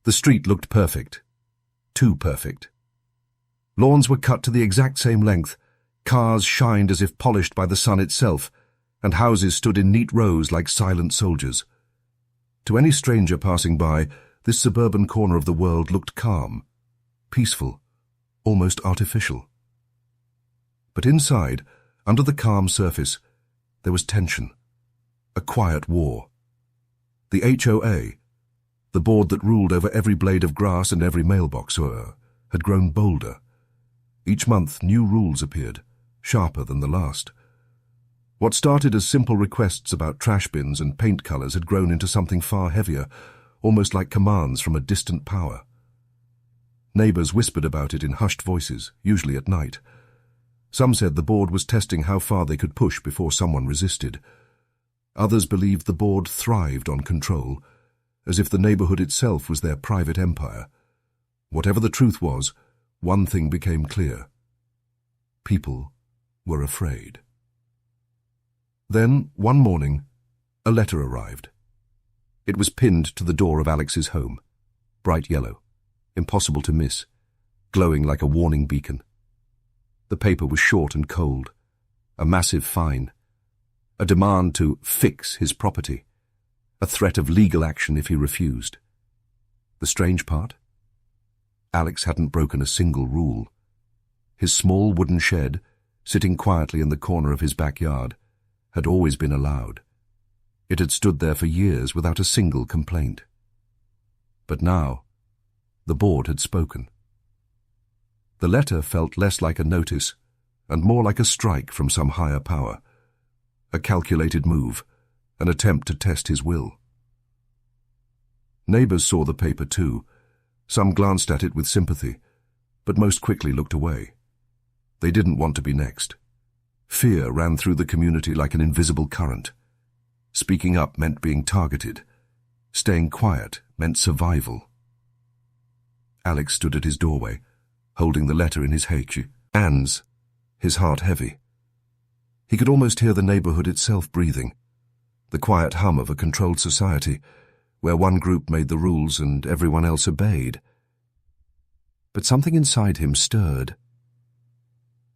The street looked perfect. Too perfect. Lawns were cut to the exact same length, cars shined as if polished by the sun itself, and houses stood in neat rows like silent soldiers. To any stranger passing by, this suburban corner of the world looked calm, peaceful, almost artificial. But inside, under the calm surface, there was tension, a quiet war. The HOA, the board that ruled over every blade of grass and every mailbox, had grown bolder. Each month new rules appeared, sharper than the last. What started as simple requests about trash bins and paint colors had grown into something far heavier, almost like commands from a distant power. Neighbors whispered about it in hushed voices, usually at night. Some said the board was testing how far they could push before someone resisted. Others believed the board thrived on control, as if the neighborhood itself was their private empire. Whatever the truth was, one thing became clear. People were afraid. Then, one morning, a letter arrived. It was pinned to the door of Alex's home, bright yellow, impossible to miss, glowing like a warning beacon. The paper was short and cold, a massive fine, a demand to fix his property, a threat of legal action if he refused. The strange part? Alex hadn't broken a single rule. His small wooden shed, sitting quietly in the corner of his backyard, had always been allowed. It had stood there for years without a single complaint. But now, the board had spoken. The letter felt less like a notice and more like a strike from some higher power, a calculated move, an attempt to test his will. Neighbors saw the paper too. Some glanced at it with sympathy, but most quickly looked away. They didn't want to be next. Fear ran through the community like an invisible current. Speaking up meant being targeted. Staying quiet meant survival. Alex stood at his doorway, holding the letter in his hands, his heart heavy. He could almost hear the neighborhood itself breathing, the quiet hum of a controlled society, where one group made the rules and everyone else obeyed. But something inside him stirred.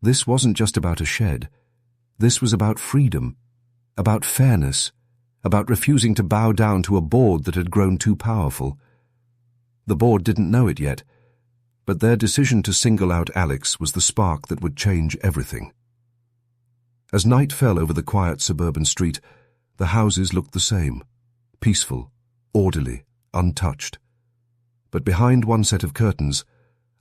This wasn't just about a shed. This was about freedom, about fairness, about refusing to bow down to a board that had grown too powerful. The board didn't know it yet, but their decision to single out Alex was the spark that would change everything. As night fell over the quiet suburban street, the houses looked the same, peaceful, orderly, untouched. But behind one set of curtains,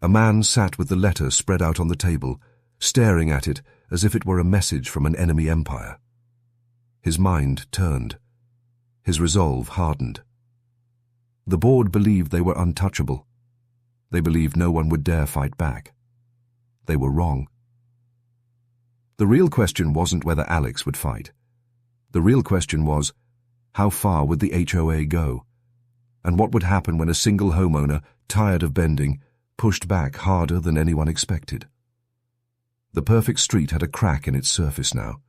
a man sat with the letter spread out on the table, staring at it as if it were a message from an enemy empire. His mind turned. His resolve hardened. The board believed they were untouchable. They believed no one would dare fight back. They were wrong. The real question wasn't whether Alex would fight. The real question was, how far would the HOA go? And what would happen when a single homeowner, tired of bending, pushed back harder than anyone expected? The perfect street had a crack in its surface now.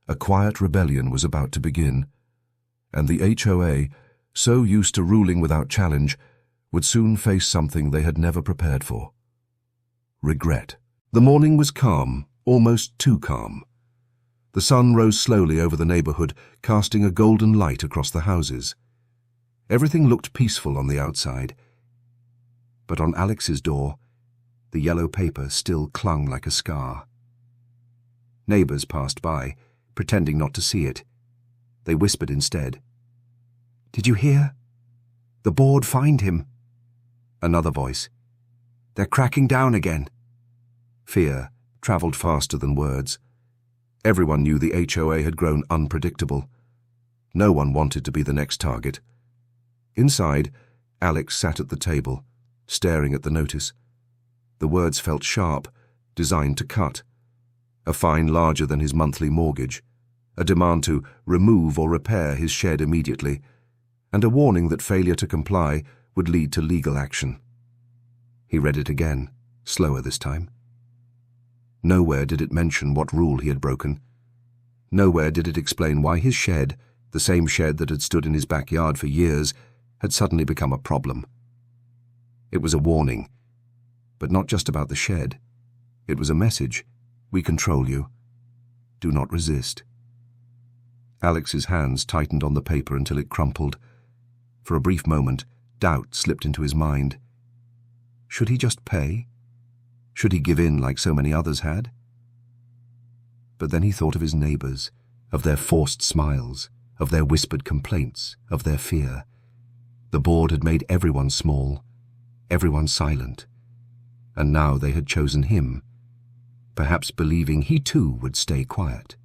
A quiet rebellion was about to begin, and the HOA, so used to ruling without challenge, would soon face something they had never prepared for. Regret. The morning was calm, almost too calm. The sun rose slowly over the neighborhood, casting a golden light across the houses. Everything looked peaceful on the outside. But on Alex's door, the yellow paper still clung like a scar. Neighbors passed by, pretending not to see it. They whispered instead. "Did you hear? The board fined him." Another voice. "They're cracking down again." Fear traveled faster than words. Everyone knew the HOA had grown unpredictable. No one wanted to be the next target. Inside, Alex sat at the table, staring at the notice. The words felt sharp, designed to cut. A fine larger than his monthly mortgage, a demand to remove or repair his shed immediately, and a warning that failure to comply would lead to legal action. He read it again, slower this time. Nowhere did it mention what rule he had broken. Nowhere did it explain why his shed, the same shed that had stood in his backyard for years, had suddenly become a problem. It was a warning, but not just about the shed. It was a message. We control you. Do not resist. Alex's hands tightened on the paper until it crumpled. For a brief moment, doubt slipped into his mind. Should he just pay? Should he give in like so many others had? But then he thought of his neighbors, of their forced smiles, of their whispered complaints, of their fear. The board had made everyone small, everyone silent, and now they had chosen him, perhaps believing he too would stay quiet.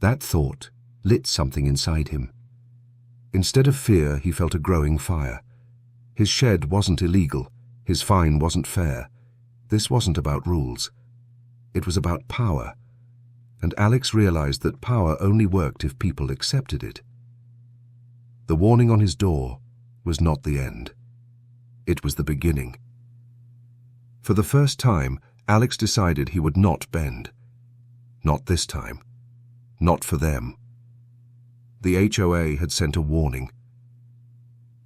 That thought lit something inside him. Instead of fear, he felt a growing fire. His shed wasn't illegal, his fine wasn't fair. This wasn't about rules. It was about power, and Alex realized that power only worked if people accepted it. The warning on his door was not the end. It was the beginning. For the first time, Alex decided he would not bend. Not this time. Not for them. The HOA had sent a warning.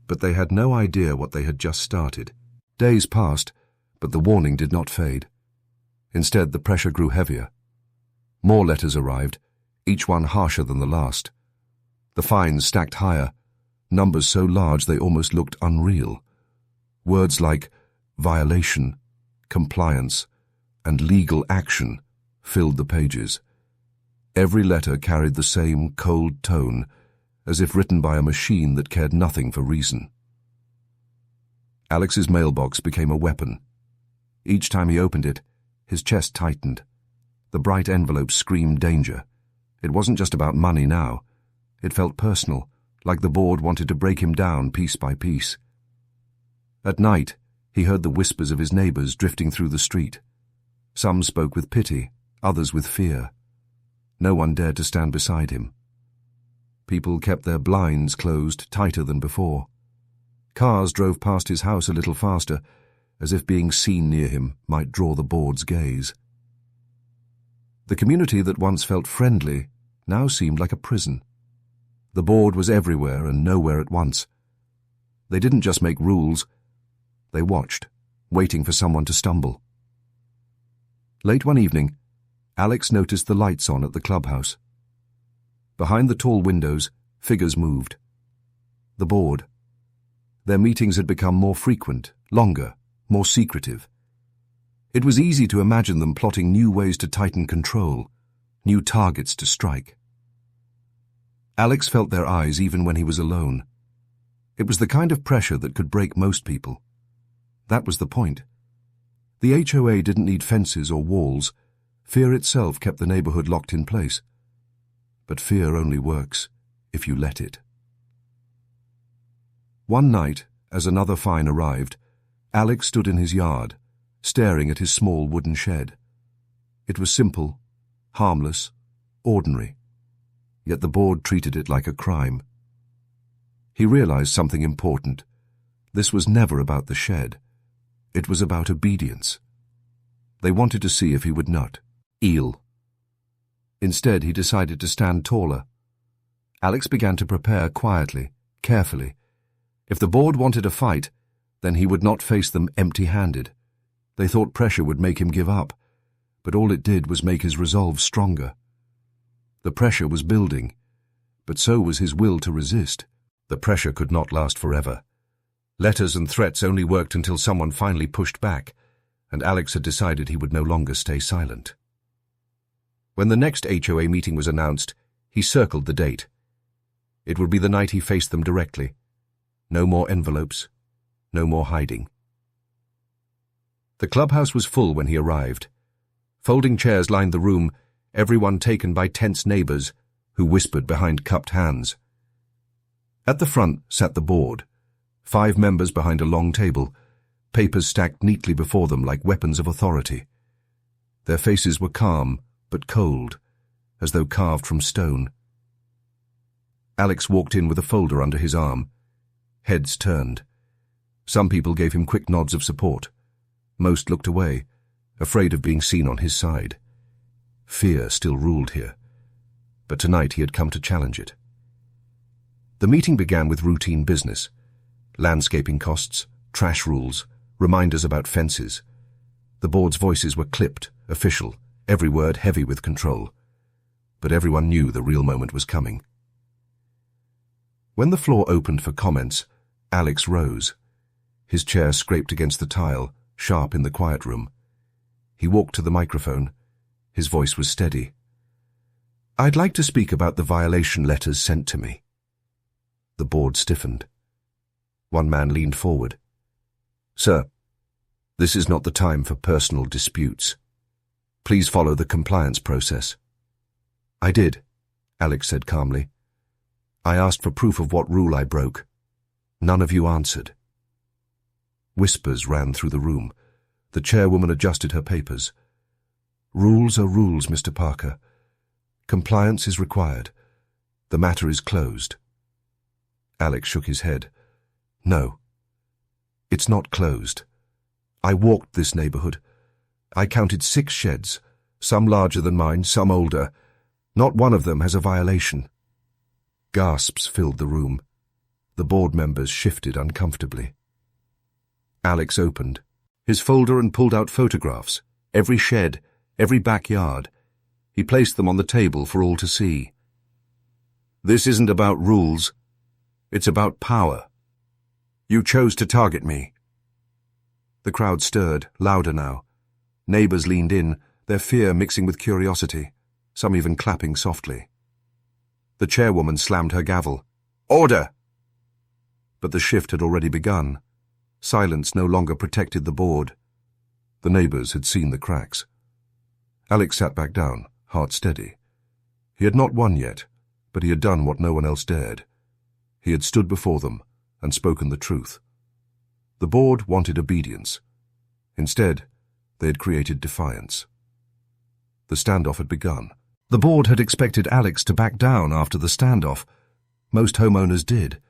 But they had no idea what they had just started. Days passed, but the warning did not fade. Instead, the pressure grew heavier. More letters arrived, each one harsher than the last. The fines stacked higher, numbers so large they almost looked unreal. Words like violation, compliance, and legal action filled the pages. Every letter carried the same cold tone, as if written by a machine that cared nothing for reason. Alex's mailbox became a weapon. Each time he opened it, his chest tightened. The bright envelope screamed danger. It wasn't just about money now. It felt personal, like the board wanted to break him down piece by piece. At night, he heard the whispers of his neighbors drifting through the street. Some spoke with pity, others with fear. No one dared to stand beside him. People kept their blinds closed tighter than before. Cars drove past his house a little faster, as if being seen near him might draw the board's gaze. The community that once felt friendly now seemed like a prison. The board was everywhere and nowhere at once. They didn't just make rules. They watched, waiting for someone to stumble. Late one evening, Alex noticed the lights on at the clubhouse. Behind the tall windows, figures moved. The board. Their meetings had become more frequent, longer, more secretive. It was easy to imagine them plotting new ways to tighten control, new targets to strike. Alex felt their eyes even when he was alone. It was the kind of pressure that could break most people. That was the point. The HOA didn't need fences or walls. Fear itself kept the neighborhood locked in place. But fear only works if you let it. One night, as another fine arrived, Alex stood in his yard, staring at his small wooden shed. It was simple, harmless, ordinary, yet the board treated it like a crime. He realized something important. This was never about the shed. It was about obedience. They wanted to see if he would not yield. Instead, he decided to stand taller. Alex began to prepare quietly, carefully. If the board wanted a fight, then he would not face them empty-handed. They thought pressure would make him give up, but all it did was make his resolve stronger. The pressure was building, but so was his will to resist. The pressure could not last forever. Letters and threats only worked until someone finally pushed back, and Alex had decided he would no longer stay silent. When the next HOA meeting was announced, he circled the date. It would be the night he faced them directly. No more envelopes, no more hiding. The clubhouse was full when he arrived. Folding chairs lined the room, everyone taken by tense neighbors who whispered behind cupped hands. At the front sat the board, 5 members behind a long table, papers stacked neatly before them like weapons of authority. Their faces were calm but cold, as though carved from stone. Alex walked in with a folder under his arm. Heads turned. Some people gave him quick nods of support. Most looked away, afraid of being seen on his side. Fear still ruled here, but tonight he had come to challenge it. The meeting began with routine business: landscaping costs, trash rules, reminders about fences. The board's voices were clipped, official, every word heavy with control. But everyone knew the real moment was coming. When the floor opened for comments, Alex rose. His chair scraped against the tile, sharp in the quiet room. He walked to the microphone. His voice was steady. "I'd like to speak about the violation letters sent to me." The board stiffened. One man leaned forward. "Sir, this is not the time for personal disputes. Please follow the compliance process." "I did," Alex said calmly. "I asked for proof of what rule I broke. None of you answered." Whispers ran through the room. The chairwoman adjusted her papers. "Rules are rules, Mr. Parker. Compliance is required. The matter is closed." Alex shook his head. "No. It's not closed. I walked this neighborhood. I counted 6 sheds, some larger than mine, some older. Not one of them has a violation." Gasps filled the room. The board members shifted uncomfortably. Alex opened his folder and pulled out photographs, every shed, every backyard. He placed them on the table for all to see. "This isn't about rules. It's about power. You chose to target me." The crowd stirred, louder now. Neighbors leaned in, their fear mixing with curiosity, some even clapping softly. The chairwoman slammed her gavel. "Order!" But the shift had already begun. Silence no longer protected the board. The neighbors had seen the cracks. Alex sat back down, heart steady. He had not won yet, but he had done what no one else dared. He had stood before them and spoken the truth. The board wanted obedience. Instead, they had created defiance. The standoff had begun. The board had expected Alex to back down after the standoff. Most homeowners did.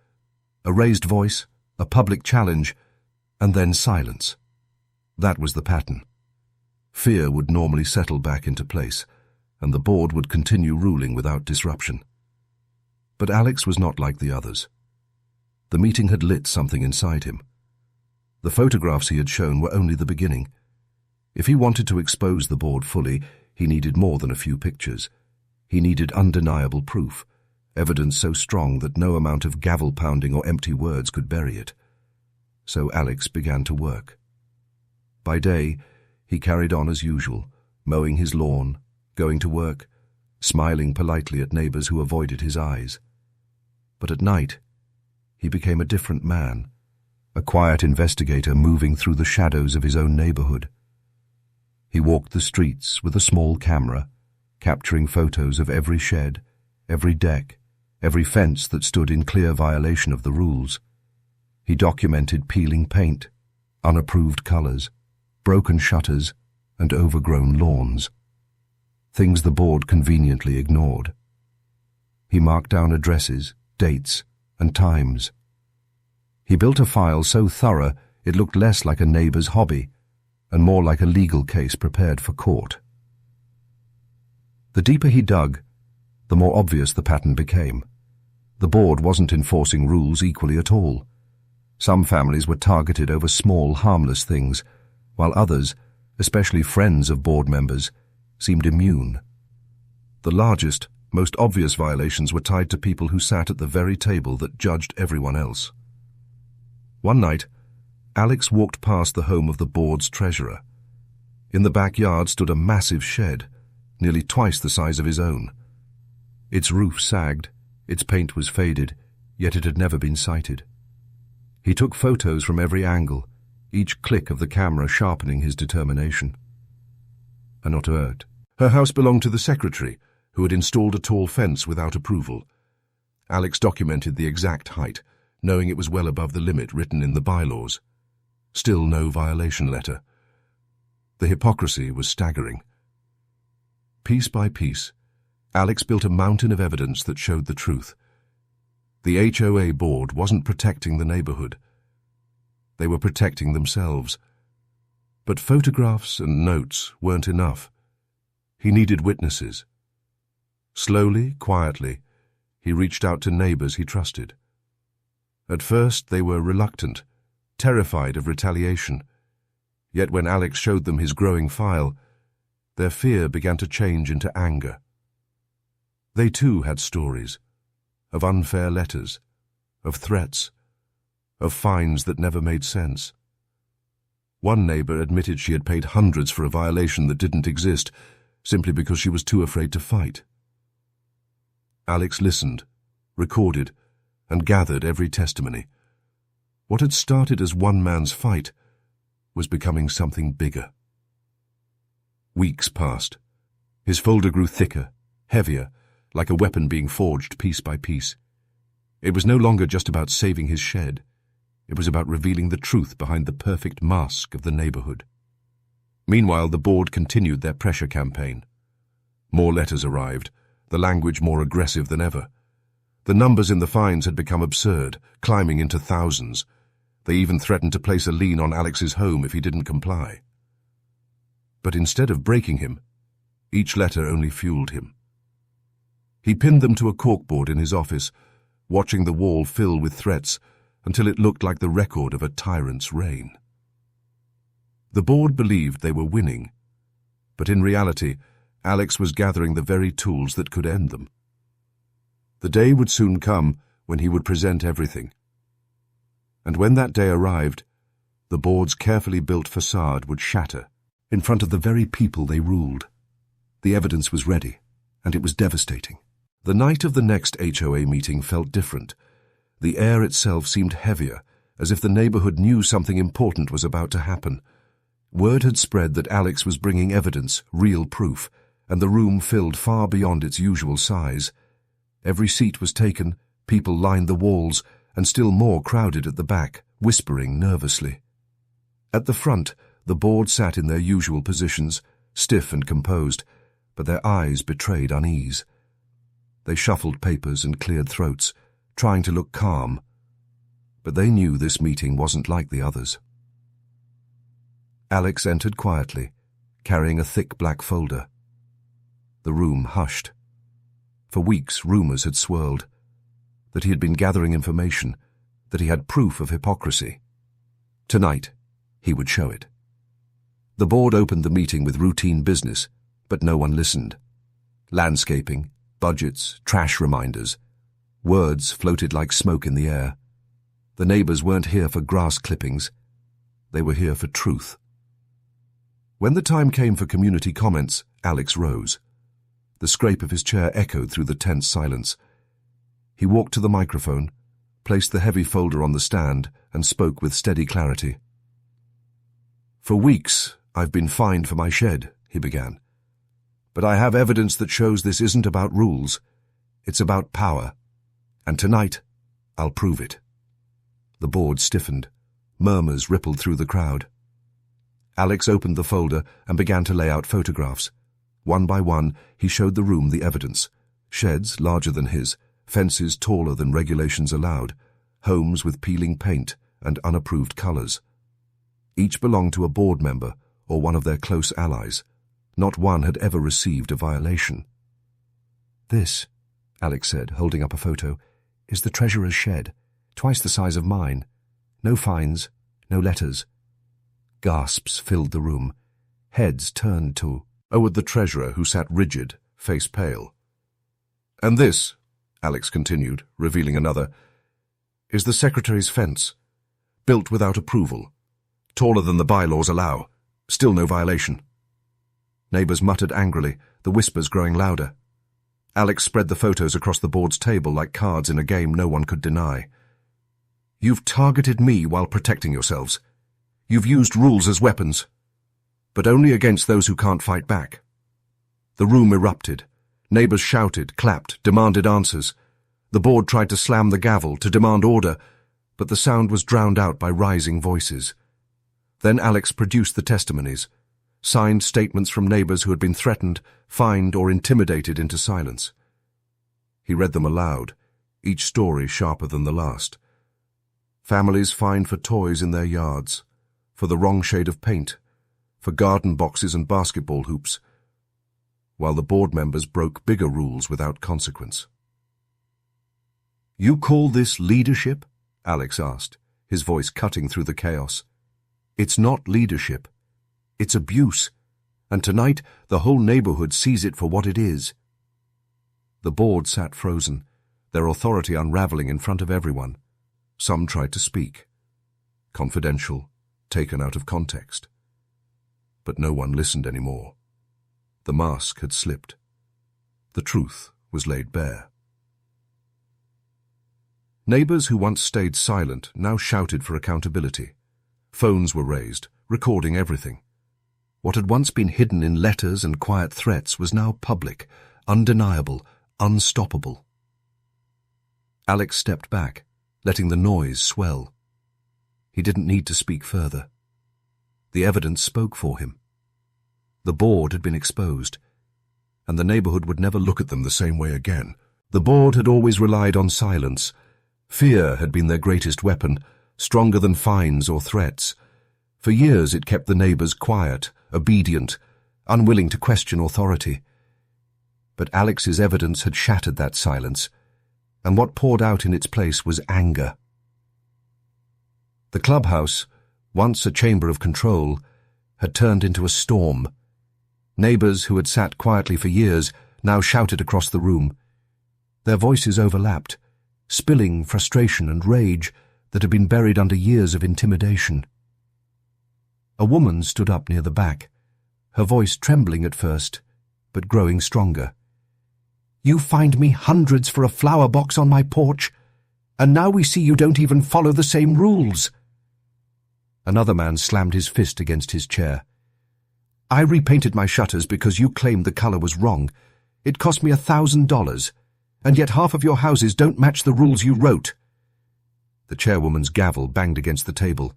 A raised voice, a public challenge, and then silence. That was the pattern. Fear would normally settle back into place, and the board would continue ruling without disruption. But Alex was not like the others. The meeting had lit something inside him. The photographs he had shown were only the beginning. If he wanted to expose the board fully, he needed more than a few pictures. He needed undeniable proof, evidence so strong that no amount of gavel-pounding or empty words could bury it. So Alex began to work. By day, he carried on as usual, mowing his lawn, going to work, smiling politely at neighbors who avoided his eyes. But at night, he became a different man, a quiet investigator moving through the shadows of his own neighborhood. He walked the streets with a small camera, capturing photos of every shed, every deck, every fence that stood in clear violation of the rules. He documented peeling paint, unapproved colors, broken shutters, and overgrown lawns. Things the board conveniently ignored. He marked down addresses, dates, and times. He built a file so thorough it looked less like a neighbor's hobby and more like a legal case prepared for court. The deeper he dug, the more obvious the pattern became. The board wasn't enforcing rules equally at all. Some families were targeted over small, harmless things, while others, especially friends of board members, seemed immune. The largest, most obvious violations were tied to people who sat at the very table that judged everyone else. One night, Alex walked past the home of the board's treasurer. In the backyard stood a massive shed, nearly twice the size of his own. Its roof sagged, its paint was faded, yet it had never been sighted. He took photos from every angle, each click of the camera sharpening his determination. Not hurt. Her house belonged to the secretary, who had installed a tall fence without approval. Alex documented the exact height, knowing it was well above the limit written in the bylaws. Still no violation letter. The hypocrisy was staggering. Piece by piece, Alex built a mountain of evidence that showed the truth. The HOA board wasn't protecting the neighborhood. They were protecting themselves. But photographs and notes weren't enough. He needed witnesses. Slowly, quietly, he reached out to neighbors he trusted. At first, they were reluctant, terrified of retaliation. Yet when Alex showed them his growing file, their fear began to change into anger. They too had stories, of unfair letters, of threats, of fines that never made sense. One neighbor admitted she had paid hundreds for a violation that didn't exist, simply because she was too afraid to fight. Alex listened, recorded, and gathered every testimony. What had started as one man's fight was becoming something bigger. Weeks passed. His folder grew thicker, heavier, like a weapon being forged piece by piece. It was no longer just about saving his shed. It was about revealing the truth behind the perfect mask of the neighborhood. Meanwhile, the board continued their pressure campaign. More letters arrived, the language more aggressive than ever. The numbers in the fines had become absurd, climbing into thousands. They even threatened to place a lien on Alex's home if he didn't comply. But instead of breaking him, each letter only fueled him. He pinned them to a corkboard in his office, watching the wall fill with threats until it looked like the record of a tyrant's reign. The board believed they were winning, but in reality, Alex was gathering the very tools that could end them. The day would soon come when he would present everything. And when that day arrived, the board's carefully built facade would shatter in front of the very people they ruled. The evidence was ready, and it was devastating. The night of the next HOA meeting felt different. The air itself seemed heavier, as if the neighborhood knew something important was about to happen. Word had spread that Alex was bringing evidence, real proof, and the room filled far beyond its usual size. Every seat was taken, people lined the walls, and still more crowded at the back, whispering nervously. At the front, the board sat in their usual positions, stiff and composed, but their eyes betrayed unease. They shuffled papers and cleared throats, trying to look calm, but they knew this meeting wasn't like the others. Alex entered quietly, carrying a thick black folder. The room hushed. For weeks, rumors had swirled, that he had been gathering information, that he had proof of hypocrisy. Tonight, he would show it. The board opened the meeting with routine business, but no one listened. Landscaping, budgets, trash reminders. Words floated like smoke in the air. The neighbors weren't here for grass clippings. They were here for truth. When the time came for community comments, Alex rose. The scrape of his chair echoed through the tense silence. He walked to the microphone, placed the heavy folder on the stand, and spoke with steady clarity. "For weeks, I've been fined for my shed," he began. "But I have evidence that shows this isn't about rules. It's about power. And tonight, I'll prove it." The board stiffened. Murmurs rippled through the crowd. Alex opened the folder and began to lay out photographs. One by one, he showed the room the evidence. Sheds larger than his, fences taller than regulations allowed, homes with peeling paint and unapproved colors. Each belonged to a board member or one of their close allies. Not one had ever received a violation. "This," Alex said, holding up a photo, "is the treasurer's shed, twice the size of mine. No fines, no letters." Gasps filled the room. Heads turned toward the treasurer, who sat rigid, face pale. "And this," Alex continued, revealing another, "is the secretary's fence, built without approval, taller than the bylaws allow, still no violation." Neighbors muttered angrily, the whispers growing louder. Alex spread the photos across the board's table like cards in a game no one could deny. "You've targeted me while protecting yourselves. You've used rules as weapons, but only against those who can't fight back." The room erupted. Neighbors shouted, clapped, demanded answers. The board tried to slam the gavel, to demand order, but the sound was drowned out by rising voices. Then Alex produced the testimonies, signed statements from neighbors who had been threatened, fined, or intimidated into silence. He read them aloud, each story sharper than the last. Families fined for toys in their yards, for the wrong shade of paint, for garden boxes and basketball hoops, while the board members broke bigger rules without consequence. "You call this leadership?" Alex asked, his voice cutting through the chaos. "It's not leadership. It's abuse. And tonight, the whole neighborhood sees it for what it is." The board sat frozen, their authority unraveling in front of everyone. Some tried to speak. Confidential, taken out of context. But no one listened anymore. The mask had slipped. The truth was laid bare. Neighbors who once stayed silent now shouted for accountability. Phones were raised, recording everything. What had once been hidden in letters and quiet threats was now public, undeniable, unstoppable. Alex stepped back, letting the noise swell. He didn't need to speak further. The evidence spoke for him. The board had been exposed, and the neighborhood would never look at them the same way again. The board had always relied on silence. Fear had been their greatest weapon, stronger than fines or threats. For years it kept the neighbors quiet, obedient, unwilling to question authority. But Alex's evidence had shattered that silence, and what poured out in its place was anger. The clubhouse, once a chamber of control, had turned into a storm. Neighbors who had sat quietly for years now shouted across the room. Their voices overlapped, spilling frustration and rage that had been buried under years of intimidation. A woman stood up near the back, her voice trembling at first, but growing stronger. "You fined me hundreds for a flower box on my porch, and now we see you don't even follow the same rules." Another man slammed his fist against his chair. "I repainted my shutters because you claimed the color was wrong. It cost me $1,000, and yet half of your houses don't match the rules you wrote." The chairwoman's gavel banged against the table.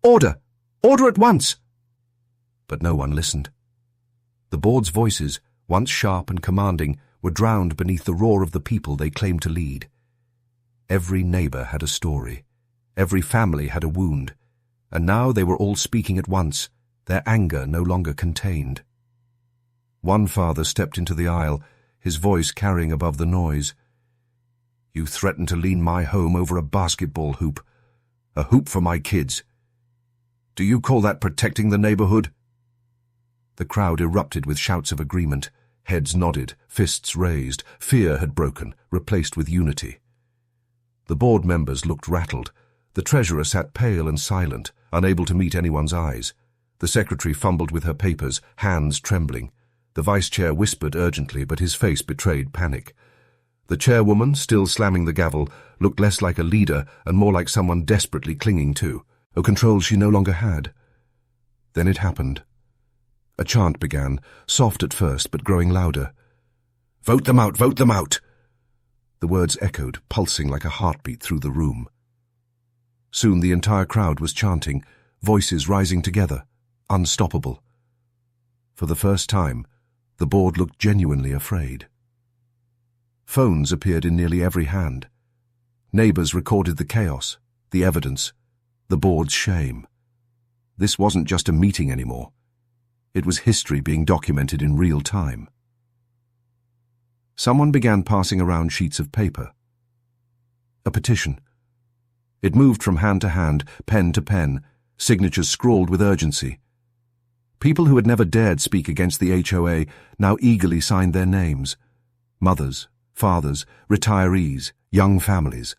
"Order! Order at once!" But no one listened. The board's voices, once sharp and commanding, were drowned beneath the roar of the people they claimed to lead. Every neighbor had a story. Every family had a wound. And now they were all speaking at once, their anger no longer contained. One father stepped into the aisle, his voice carrying above the noise. "You threatened to lean my home over a basketball hoop. A hoop for my kids. Do you call that protecting the neighborhood?" The crowd erupted with shouts of agreement. Heads nodded, fists raised. Fear had broken, replaced with unity. The board members looked rattled. The treasurer sat pale and silent, unable to meet anyone's eyes. The secretary fumbled with her papers, hands trembling. The vice-chair whispered urgently, but his face betrayed panic. The chairwoman, still slamming the gavel, looked less like a leader and more like someone desperately clinging to a control she no longer had. Then it happened. A chant began, soft at first but growing louder. "Vote them out! Vote them out!" The words echoed, pulsing like a heartbeat through the room. Soon the entire crowd was chanting, voices rising together, unstoppable. For the first time, the board looked genuinely afraid. Phones appeared in nearly every hand. Neighbors recorded the chaos, the evidence, the board's shame. This wasn't just a meeting anymore. It was history being documented in real time. Someone began passing around sheets of paper. A petition. It moved from hand to hand, pen to pen, signatures scrawled with urgency. People who had never dared speak against the HOA now eagerly signed their names. Mothers, fathers, retirees, young families.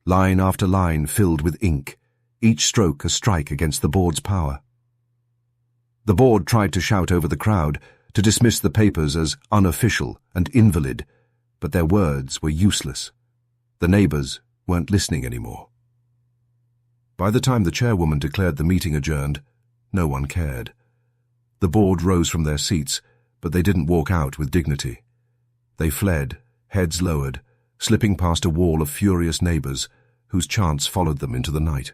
Line after line filled with ink, each stroke a strike against the board's power. The board tried to shout over the crowd, to dismiss the papers as unofficial and invalid, but their words were useless. The neighbors weren't listening anymore. By the time the chairwoman declared the meeting adjourned, no one cared. The board rose from their seats, but they didn't walk out with dignity. They fled, heads lowered, slipping past a wall of furious neighbors whose chants followed them into the night.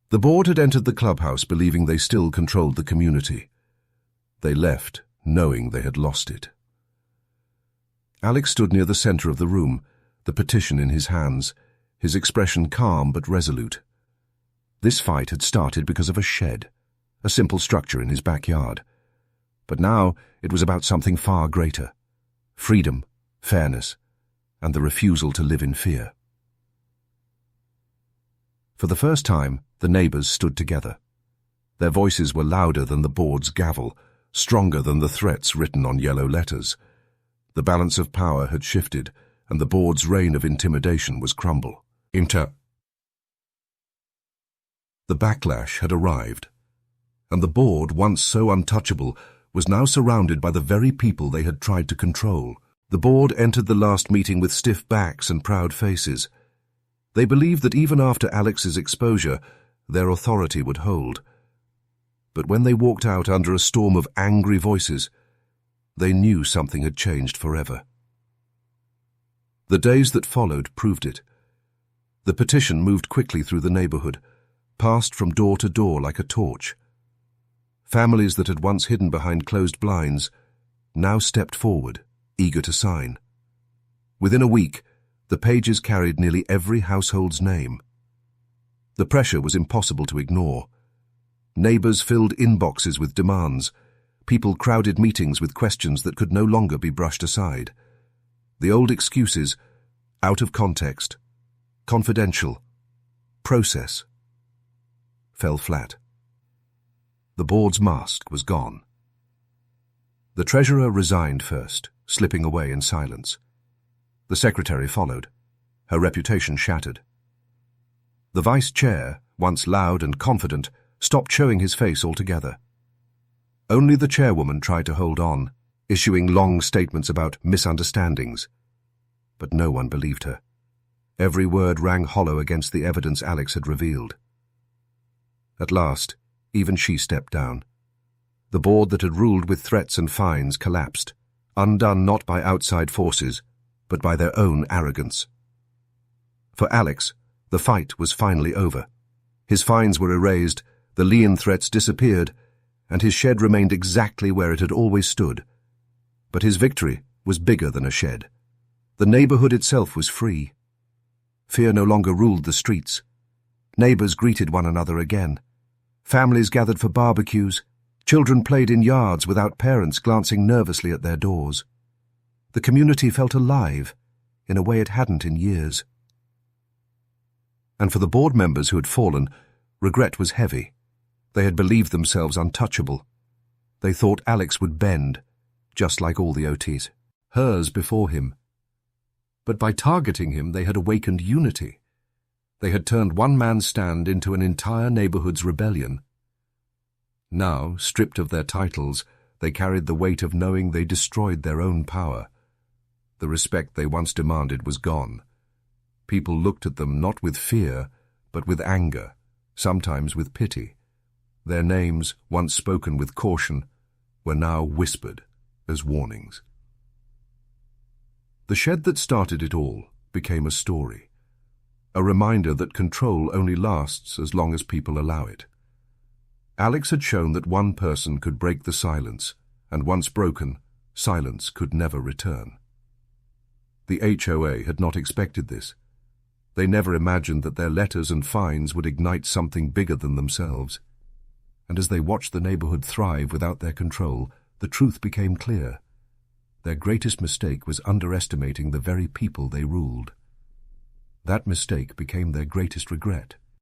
The board had entered the clubhouse believing they still controlled the community. They left, knowing they had lost it. Alex stood near the center of the room, the petition in his hands, his expression calm but resolute. This fight had started because of a shed, a simple structure in his backyard. But now it was about something far greater: freedom, fairness, and the refusal to live in fear. For the first time, the neighbors stood together. Their voices were louder than the board's gavel, stronger than the threats written on yellow letters. The balance of power had shifted, and the board's reign of intimidation was crumble. The backlash had arrived, and the board, once so untouchable, was now surrounded by the very people they had tried to control. The board entered the last meeting with stiff backs and proud faces. They believed that even after Alex's exposure, their authority would hold. But when they walked out under a storm of angry voices, they knew something had changed forever. The days that followed proved it. The petition moved quickly through the neighborhood, passed from door to door like a torch. Families that had once hidden behind closed blinds now stepped forward, eager to sign. Within a week, the pages carried nearly every household's name. The pressure was impossible to ignore. Neighbors filled inboxes with demands. People crowded meetings with questions that could no longer be brushed aside. The old excuses, out of context, confidential, process, fell flat. The board's mask was gone. The treasurer resigned first, slipping away in silence. The secretary followed, her reputation shattered. The vice chair, once loud and confident, stopped showing his face altogether. Only the chairwoman tried to hold on, issuing long statements about misunderstandings. But no one believed her. Every word rang hollow against the evidence Alex had revealed. At last, even she stepped down. The board that had ruled with threats and fines collapsed, undone not by outside forces, but by their own arrogance. For Alex, the fight was finally over. His fines were erased, the lien threats disappeared, and his shed remained exactly where it had always stood. But his victory was bigger than a shed. The neighborhood itself was free. Fear no longer ruled the streets. Neighbors greeted one another again. Families gathered for barbecues. Children played in yards without parents glancing nervously at their doors. The community felt alive in a way it hadn't in years. And for the board members who had fallen, regret was heavy. They had believed themselves untouchable. They thought Alex would bend, just like all the OTs. Hers before him. But by targeting him, they had awakened unity. They had turned one man's stand into an entire neighborhood's rebellion. Now, stripped of their titles, they carried the weight of knowing they destroyed their own power. The respect they once demanded was gone. People looked at them not with fear, but with anger, sometimes with pity. Their names, once spoken with caution, were now whispered as warnings. The shed that started it all became a story, a reminder that control only lasts as long as people allow it. Alex had shown that one person could break the silence, and once broken, silence could never return. The HOA had not expected this. They never imagined that their letters and fines would ignite something bigger than themselves. And as they watched the neighborhood thrive without their control, the truth became clear. Their greatest mistake was underestimating the very people they ruled. That mistake became their greatest regret.